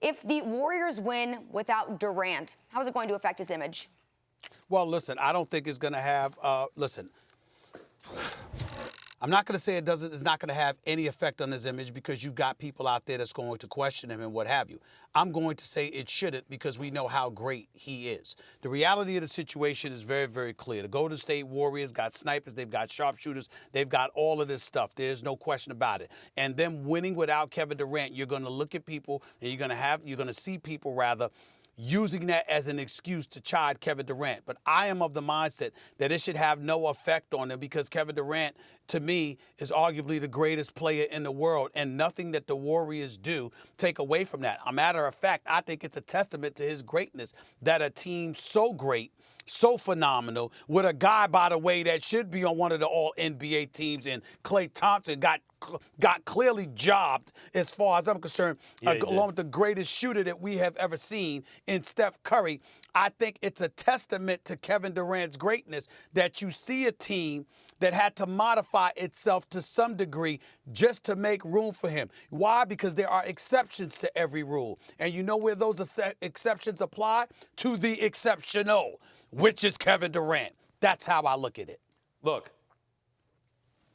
If the Warriors win without Durant, how is it going to affect his image? Well, listen, I don't think it's going to have, I'm not going to say it's not going to have any effect on his image because you got people out there that's going to question him and what have you. I'm going to say it shouldn't because we know how great he is. The reality of the situation is very, very clear. The Golden State Warriors got snipers, they've got sharpshooters, they've got all of this stuff. There's no question about it. And them winning without Kevin Durant, you're going to look at people and you're going to see people rather using that as an excuse to chide Kevin Durant. But I am of the mindset that it should have no effect on him because Kevin Durant, to me, is arguably the greatest player in the world, and nothing that the Warriors do take away from that. A matter of fact, I think it's a testament to his greatness that a team so great, so phenomenal, with a guy, by the way, that should be on one of the All-NBA teams, and Klay Thompson got clearly jobbed, as far as I'm concerned, along with the greatest shooter that we have ever seen in Steph Curry. I think it's a testament to Kevin Durant's greatness that you see a team that had to modify itself to some degree just to make room for him. Why? Because there are exceptions to every rule. And you know where those exceptions apply? To the exceptional, which is Kevin Durant. That's how I look at it. Look,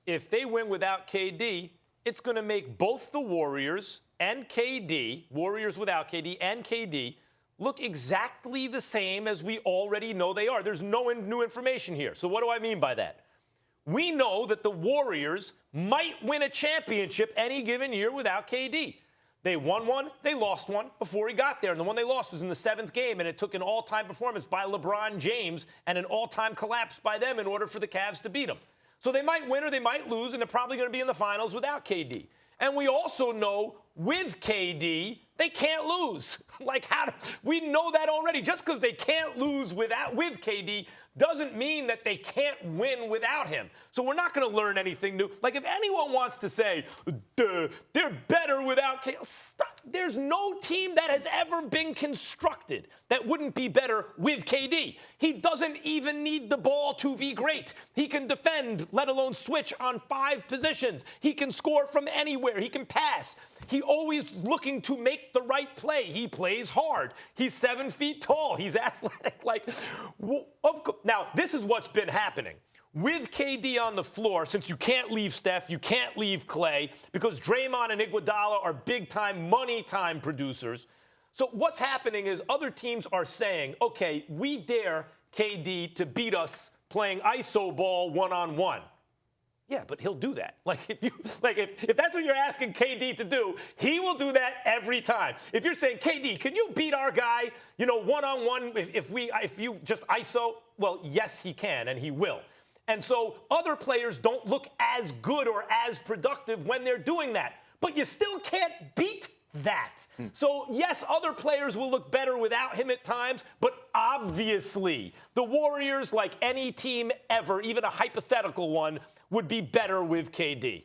if they win without KD, it's going to make both the Warriors and KD, Warriors without KD and KD, look exactly the same as we already know they are. There's no new information here. So what do I mean by that? We know that the Warriors might win a championship any given year without KD. They won one, they lost one before he got there. And the one they lost was in the 7th game, and it took an all-time performance by LeBron James and an all-time collapse by them in order for the Cavs to beat them. So they might win or they might lose, and they're probably going to be in the finals without KD. And we also know with KD, they can't lose. We know that already. Just because they can't lose with KD doesn't mean that they can't win without him. So we're not going to learn anything new. Like, if anyone wants to say, they're better without KD, stop. There's no team that has ever been constructed that wouldn't be better with KD. He doesn't even need the ball to be great. He can defend, let alone switch on 5 positions. He can score from anywhere. He can pass. He always looking to make the right play. He plays hard. He's 7 feet tall. He's athletic. Now, this is what's been happening. With KD on the floor, since you can't leave Steph, you can't leave Klay, because Draymond and Iguodala are big-time, money-time producers. So what's happening is other teams are saying, okay, we dare KD to beat us playing iso ball one-on-one. Yeah, but he'll do that. If that's what you're asking KD to do, he will do that every time. If you're saying, KD, can you beat our guy, one-on-one if you just iso? Well, yes, he can, and he will. And so other players don't look as good or as productive when they're doing that. But you still can't beat that. So, yes, other players will look better without him at times, but obviously the Warriors, like any team ever, even a hypothetical one, would be better with KD.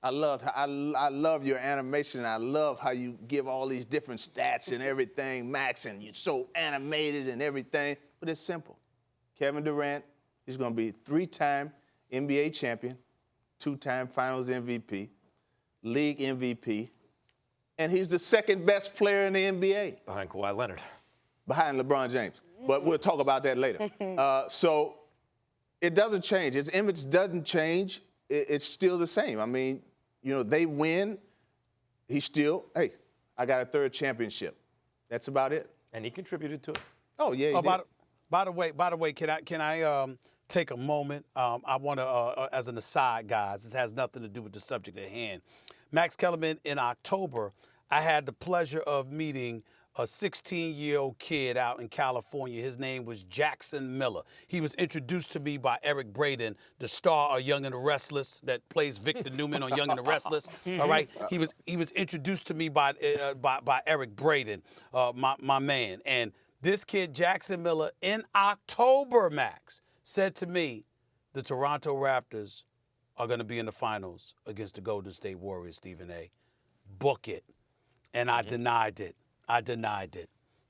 I love your animation. I love how you give all these different stats and everything, Max, and you're so animated and everything. But it's simple. Kevin Durant, he's going to be 3-time NBA champion, 2-time Finals MVP, League MVP, and he's the second best player in the NBA. Behind Kawhi Leonard. Behind LeBron James. But we'll talk about that later. So it doesn't change. His image doesn't change. It's still the same. I mean, they win. He's still, hey, I got a 3rd championship. That's about it. And he contributed to it. Oh, yeah, he did. By the way, can I take a moment? I want to, as an aside, guys, this has nothing to do with the subject at hand. Max Kellerman, in October, I had the pleasure of meeting a 16-year-old kid out in California. His name was Jackson Miller. He was introduced to me by Eric Braeden, the star of Young and the Restless that plays Victor Newman on Young and the Restless. All right, he was introduced to me by Eric Braeden, my man. And this kid, Jackson Miller, in October, Max, said to me, the Toronto Raptors are going to be in the finals against the Golden State Warriors, Stephen A. Book it. And I denied it.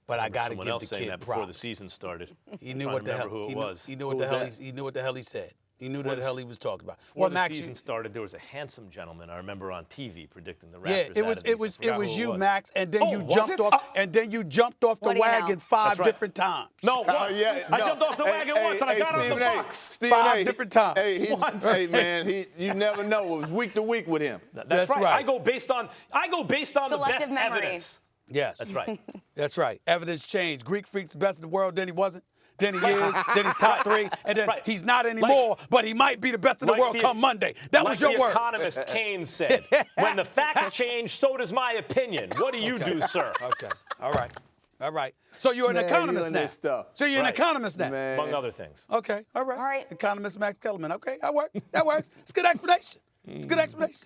But I got to give the kid that props. before the season started. He knew what the hell. He knew what the hell he said. He knew what the hell he was talking about. Before the season started, there was a handsome gentleman I remember on TV predicting the Raptors. Yeah, it was you, Max, and then you was jumped it? off, and then you jumped off the What do you know? wagon five right. different times. No, once. Yeah, I no. jumped off the wagon once, and I got off the Fox. Stephen Five A. different times. Hey, man, you never know. It was week to week with him. That's right. I go based on the best Selective memory. evidence. Yes. That's right. That's right. Evidence changed. Greek Freak's the best in the world, then he wasn't. Then he is, then he's top 3, and then he's not anymore, but he might be the best in the world come Monday. That was your the word. economist Keynes said, when the facts change, so does my opinion. What do you do, sir? Okay. All right. So you're an economist now. So you're an economist now. Man. Among other things. Okay. All right. All right. Economist Max Kellerman. Okay. That works. It's a good explanation. It's a good explanation.